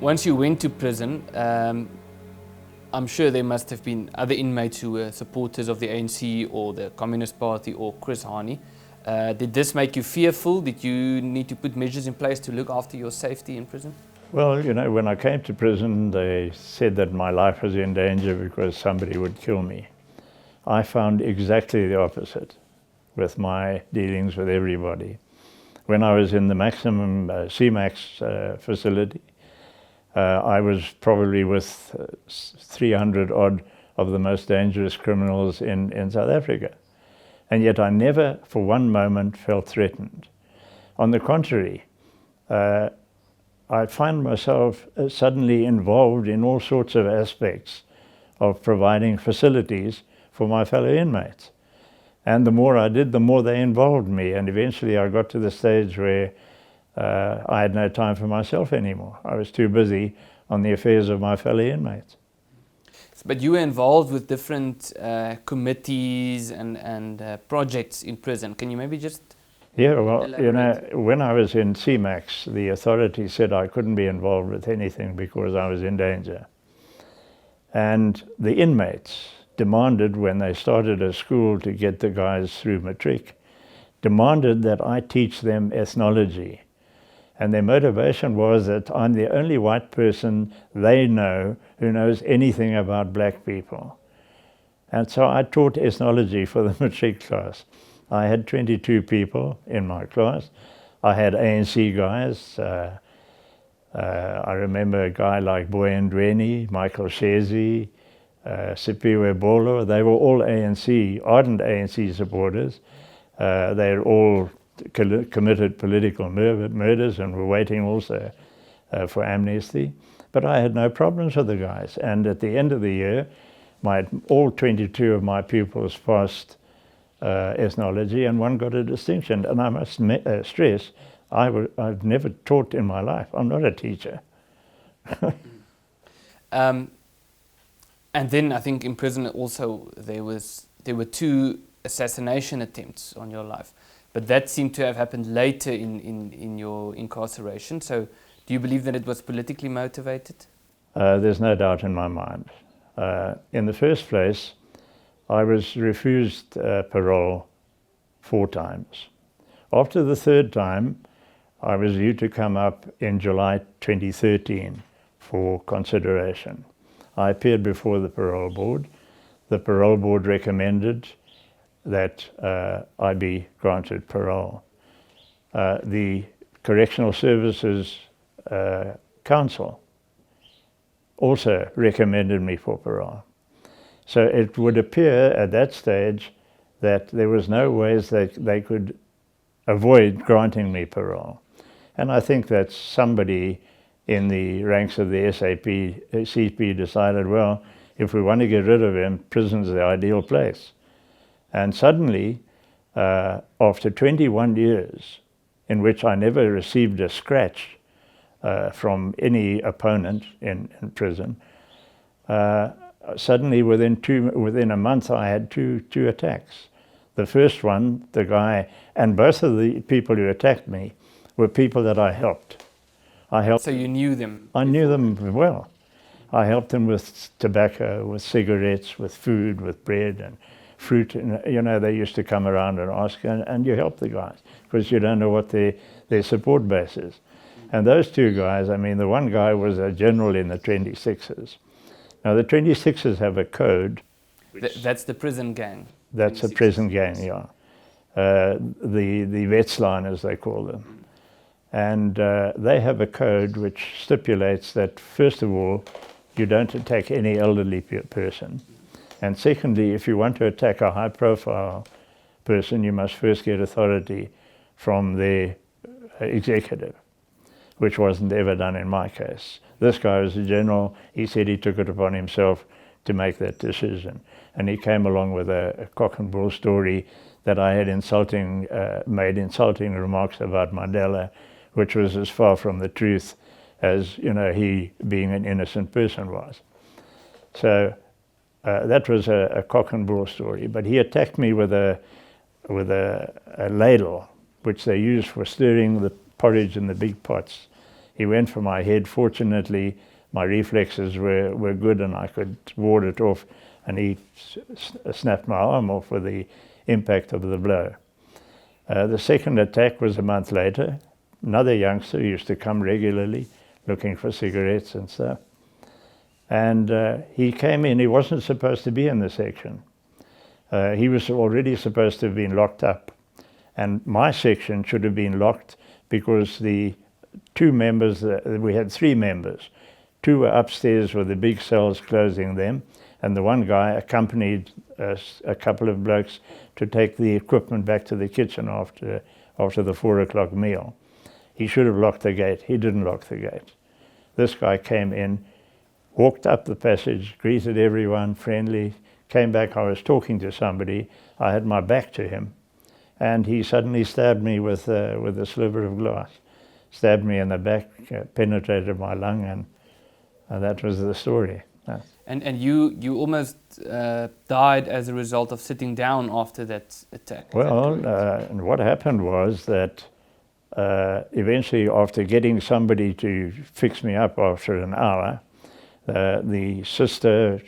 Once you went to prison, I'm sure there must have been other inmates who were supporters of the ANC or the Communist Party or Chris Hani. Did this make you fearful? Did you need to put measures in place to look after your safety in prison? Well, you know, when I came to prison, they said that my life was in danger because somebody would kill me. I found exactly the opposite with my dealings with everybody. When I was in the maximum CMAX facility, I was probably with 300 odd of the most dangerous criminals in South Africa. And yet I never for one moment felt threatened. On the contrary, I find myself suddenly involved in all sorts of aspects of providing facilities for my fellow inmates. And the more I did, the more they involved me. And eventually I got to the stage where I had no time for myself anymore. I was too busy on the affairs of my fellow inmates. But you were involved with different committees and projects in prison. Can you maybe just Yeah, well, elaborate? you know, when I was in CMAX, the authority said I couldn't be involved with anything because I was in danger. And the inmates demanded, when they started a school to get the guys through matric, demanded that I teach them ethnology. And their motivation was that I'm the only white person they know who knows anything about black people. And so I taught ethnology for the matric class. I had 22 people in my class. I had ANC guys. I remember a guy like Boyan Dweni, Michael Shezi, Sipiwe Bolo. They were all ANC, ardent ANC supporters. They had all committed political murders and were waiting also for amnesty. But I had no problems with the guys. And at the end of the year, all 22 of my pupils passed ethnology, and one got a distinction. And I must stress, I've never taught in my life. I'm not a teacher. And then I think in prison also there were 2 assassination attempts on your life. But that seemed to have happened later in your incarceration. So do you believe that it was politically motivated? There's no doubt in my mind. In the first place, I was refused parole 4 times. After the 3rd time, I was due to come up in July 2013 for consideration. I appeared before the parole board. The parole board recommended that I be granted parole. The Correctional Services Council also recommended me for parole. So it would appear at that stage that there was no ways that they could avoid granting me parole. And I think that somebody in the ranks of the CP decided, well, if we want to get rid of him, prison's the ideal place. And suddenly, after 21 years, in which I never received a scratch from any opponent in prison, suddenly within a month I had two attacks. The first one, the guy, and both of the people who attacked me were people that I helped. So you knew them? I knew them well. I helped them with tobacco, with cigarettes, with food, with bread and fruit. And, you know, they used to come around and ask, and you help the guys because you don't know what their support base is. And those 2 guys, I mean, the one guy was a general in the 26ers. Now, the 26ers have a code. That's the prison gang? That's a prison gang, yeah. The Wetsline, as they call them. And they have a code which stipulates that, first of all, you don't attack any elderly person. And secondly, if you want to attack a high-profile person, you must first get authority from their executive, which wasn't ever done in my case. This guy was a general. He said he took it upon himself to make that decision. And he came along with a cock and bull story that I had made insulting remarks about Mandela, which was as far from the truth as, you know, he being an innocent person was. So that was a cock and bull story. But he attacked me with a ladle, which they used for stirring the porridge in the big pots He went for my head. Fortunately, my reflexes were good and I could ward it off, and he snapped my arm off with the impact of the blow. The second attack was a month later. Another youngster used to come regularly looking for cigarettes and stuff. And he came in. He wasn't supposed to be in the section. He was already supposed to have been locked up. And my section should have been locked because the two members, we had three members. Two were upstairs with the big cells closing them, and the one guy accompanied a couple of blokes to take the equipment back to the kitchen after the 4 o'clock meal. He should have locked the gate. He didn't lock the gate. This guy came in, walked up the passage, greeted everyone, friendly, came back. I was talking to somebody. I had my back to him, and he suddenly stabbed me with a sliver of glass. Stabbed me in the back, penetrated my lung, and that was the story. And you almost died as a result of sitting down after that attack. Well, and what happened was that eventually, after getting somebody to fix me up after an hour, the sister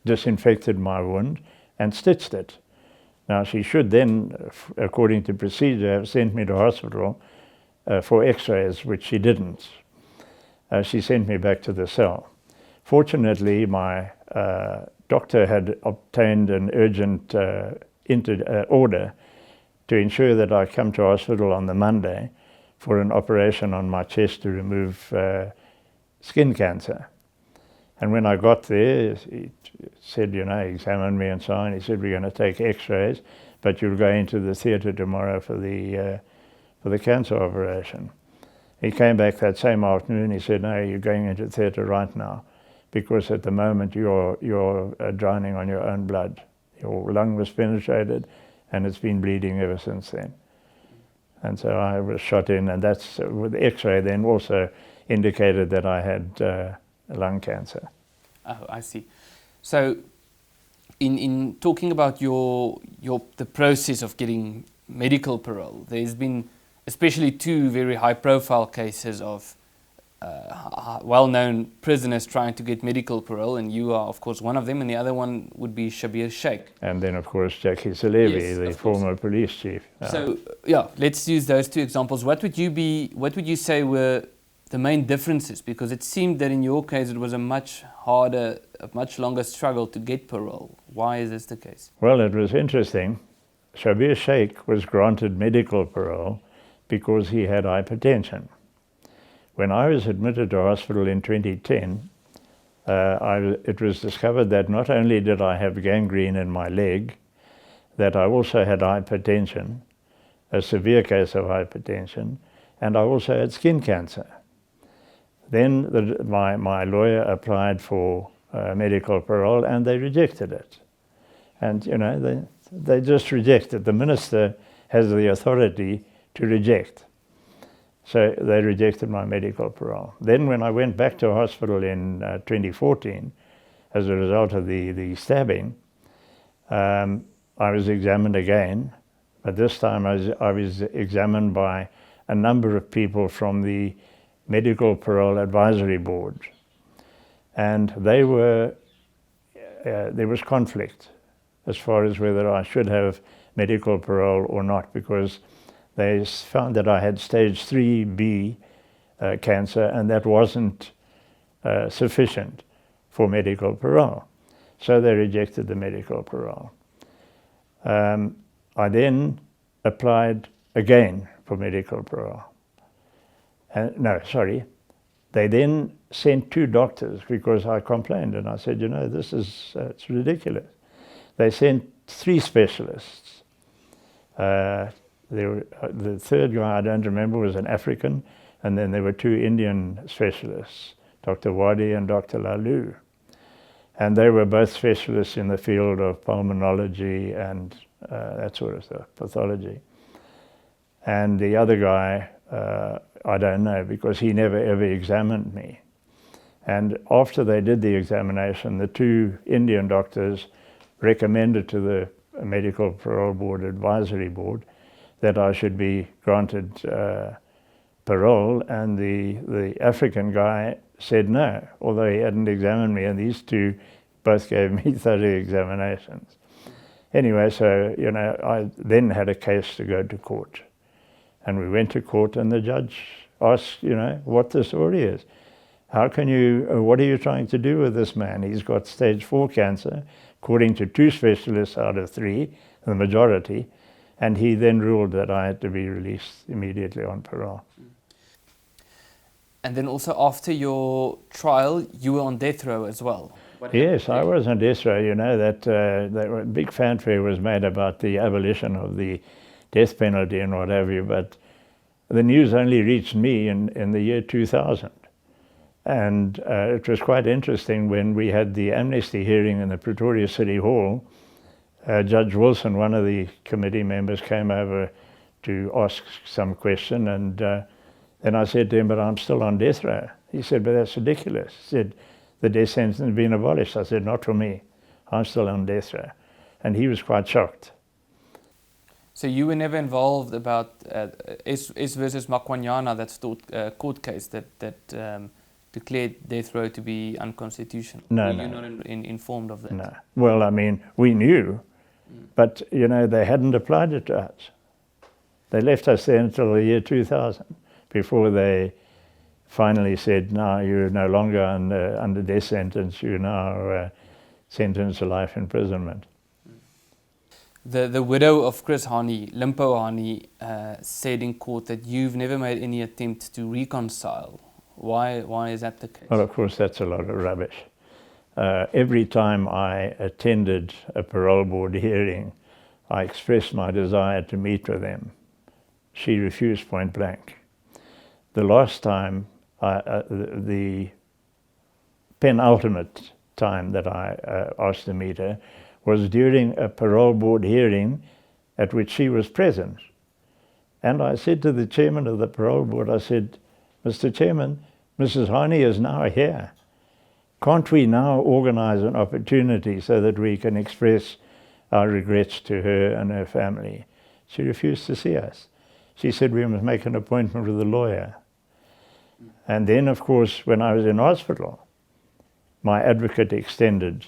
disinfected my wound and stitched it. Now, she should then, according to procedure, have sent me to hospital for x-rays, which she didn't. She sent me back to the cell. Fortunately, my doctor had obtained an urgent order to ensure that I come to hospital on the Monday for an operation on my chest to remove skin cancer. And when I got there, he said, he examined me and so on. He said, we're going to take x-rays, but you'll go into the theatre tomorrow for the cancer operation. He came back that same afternoon. He said, no, you're going into theatre right now, because at the moment you're drowning on your own blood. Your lung was penetrated, and it's been bleeding ever since then. And so I was shot in, and that's with the x-ray then also indicated that I had lung cancer. Oh, I see. So in talking about the process of getting medical parole, there's been especially two very high-profile cases of well-known prisoners trying to get medical parole, and you are, of course, one of them, and the other one would be Schabir Shaik. And then, of course, Jackie Salebi, the former police chief. So, let's use those two examples. What would you say were the main differences? Because it seemed that in your case it was a much harder, a much longer struggle to get parole. Why is this the case? Well, it was interesting. Schabir Shaik was granted medical parole because he had hypertension. When I was admitted to hospital in 2010, it was discovered that not only did I have gangrene in my leg, that I also had hypertension, a severe case of hypertension, and I also had skin cancer. Then my lawyer applied for medical parole, and they rejected it. And they just rejected. The minister has the authority to reject. So they rejected my medical parole. Then when I went back to hospital in 2014, as a result of the stabbing, I was examined again, but this time I was examined by a number of people from the Medical Parole Advisory Board. And there was conflict as far as whether I should have medical parole or not, because they found that I had stage 3B cancer, and that wasn't sufficient for medical parole. So they rejected the medical parole. I then applied again for medical parole. They then sent two doctors because I complained, and I said, this is it's ridiculous. They sent three specialists. The third guy, I don't remember, was an African, and then there were two Indian specialists, Dr. Wadi and Dr. Lalu. And they were both specialists in the field of pulmonology and that sort of stuff, pathology. And the other guy, I don't know, because he never ever examined me. And after they did the examination, the two Indian doctors recommended to the Medical Parole Board Advisory Board that I should be granted parole, and the African guy said no, although he hadn't examined me, and these two both gave me thorough examinations. Anyway, so, you know, I then had a case to go to court. And we went to court, and the judge asked, you know, what the story is. How can you, what are you trying to do with this man? He's got stage 4 cancer, according to 2 specialists out of 3, the majority. And he then ruled that I had to be released immediately on parole. And then also after your trial, you were on death row as well. Yes, I was on death row. You know, that a big fanfare was made about the abolition of the death penalty and what have you, but the news only reached me in the year 2000. And it was quite interesting when we had the amnesty hearing in the Pretoria City Hall. Judge Wilson, one of the committee members, came over to ask some question, and then I said to him, but I'm still on death row. He said, but that's ridiculous. He said, the death sentence has been abolished. I said, not for me. I'm still on death row. And he was quite shocked. So you were never involved about S versus Makwanyana, that's the court case that declared death row to be unconstitutional? No, Were you not informed of that? No. Well, I mean, we knew, but, you know, they hadn't applied it to us. They left us there until the year 2000 before they finally said, no, you're no longer under death sentence, you're now sentenced to life imprisonment. The widow of Chris Hani, Limpo Hani, said in court that you've never made any attempt to reconcile. Why is that the case? Well, of course, that's a lot of rubbish. Every time I attended a parole board hearing, I expressed my desire to meet with them. She refused point blank. The last time, the penultimate time that I asked to meet her was during a parole board hearing at which she was present. And I said to the chairman of the parole board, I said, Mr. Chairman, Mrs. Hani is now here. Can't we now organize an opportunity so that we can express our regrets to her and her family? She refused to see us. She said we must make an appointment with a lawyer. And then, of course, when I was in hospital, my advocate extended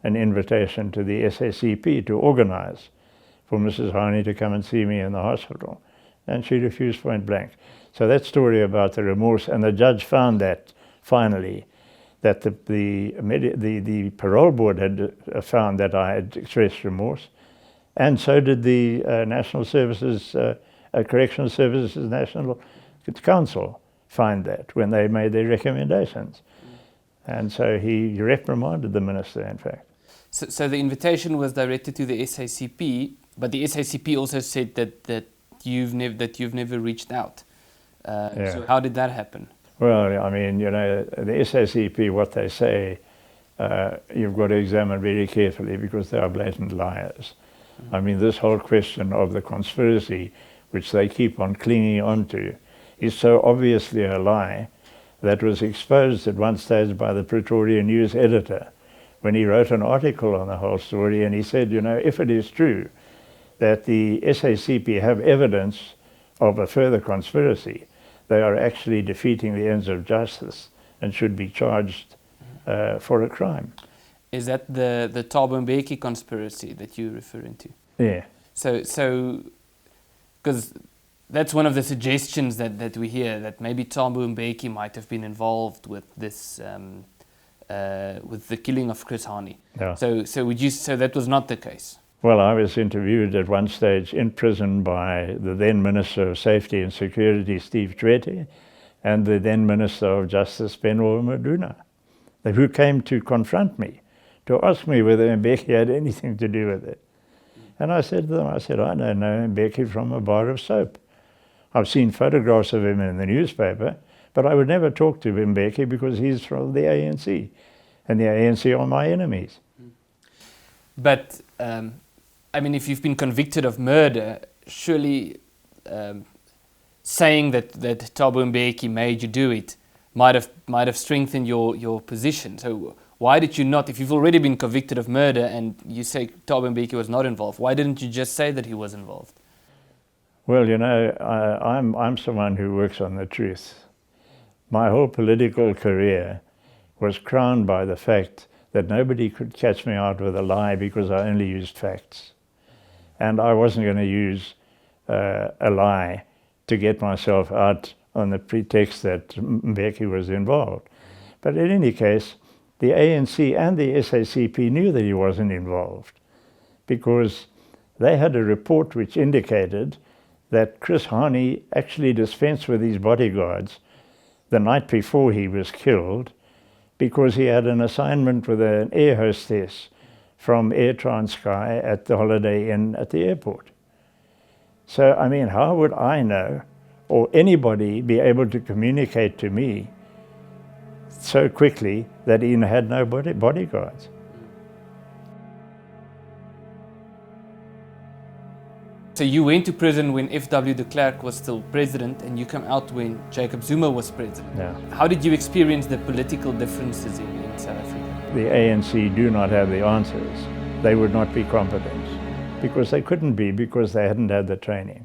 an invitation to the SACP to organize for Mrs. Hani to come and see me in the hospital. And she refused point blank. So that story about the remorse, and the judge found that, finally, that the parole board had found that I had expressed remorse, and so did the National Services, Correctional Services National Council find that when they made their recommendations. And so he reprimanded the minister, in fact. So the invitation was directed to the SACP, but the SACP also said that you've never reached out. So how did that happen? Well, I mean, you know, the SACP, what they say, you've got to examine very carefully because they are blatant liars. I mean, this whole question of the conspiracy, which they keep on clinging on to, is so obviously a lie that was exposed at one stage by the Pretoria News editor when he wrote an article on the whole story, and he said, you know, if it is true that the SACP have evidence of a further conspiracy, they are actually defeating the ends of justice and should be charged for a crime. Is that the Thabo Mbeki conspiracy that you're referring to? Yeah. So, because that's one of the suggestions that we hear, that maybe Thabo Mbeki might have been involved with this, with the killing of Chris Hani. Yeah. So that was not the case? Well, I was interviewed at one stage in prison by the then Minister of Safety and Security, Steve Tshwete, and the then Minister of Justice, Benno Maduna, who came to confront me, to ask me whether Mbeki had anything to do with it. And I said to them, I don't know Mbeki from a bar of soap. I've seen photographs of him in the newspaper, but I would never talk to Mbeki because he's from the ANC, and the ANC are my enemies. But, I mean, if you've been convicted of murder, surely saying that Thabo Mbeki made you do it might have strengthened your position. So why did you not, if you've already been convicted of murder and you say Thabo Mbeki was not involved, why didn't you just say that he was involved? Well, you know, I'm someone who works on the truth. My whole political career was crowned by the fact that nobody could catch me out with a lie because I only used facts. And I wasn't going to use a lie to get myself out on the pretext that Mbeki was involved. But in any case, the ANC and the SACP knew that he wasn't involved because they had a report which indicated that Chris Hani actually dispensed with his bodyguards the night before he was killed because he had an assignment with an air hostess from Air Transkei at the Holiday Inn at the airport. So, I mean, how would I know, or anybody be able to communicate to me so quickly that he had no bodyguards? So you went to prison when F.W. de Klerk was still president, and you came out when Jacob Zuma was president. Yeah. How did you experience the political differences in South Africa? The ANC do not have the answers. They would not be competent because they couldn't be, because they hadn't had the training.